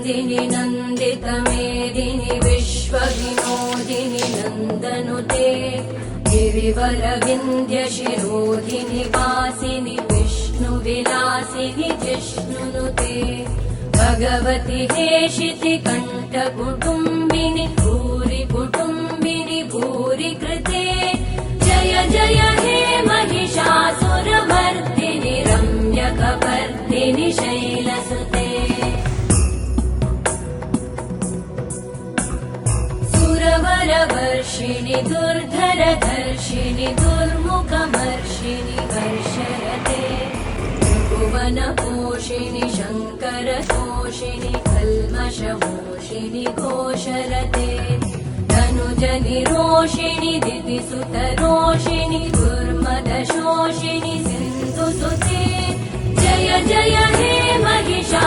नन्दिनि नन्दितमेदिनि विश्वविनोदिनि नन्दनुते गिरिवरविन्ध्यशिरोधिनि वासिनि विष्णुविलासिनि जिष्णुनुते भगवति हेशिति कण्ठकुटुम्बिनि भूरि कुटुम्बिनि भूरि कृते जय जय हे महिषासुरमर्दिनि रम्यकपर्दिनि शैलसुते सुरवरवर्षिणि दुर्धरधर्षिणि दुर्मुखमर्षिणि हर्षरते भुवनपोषिणि शङ्करतोषिणि कल्मषमोषिणि घोषरते धनुजनिरोषिणि दितिसुतरोषिणि दुर्मदशोषिणि सिन्धुसुते जय जय हे महिषा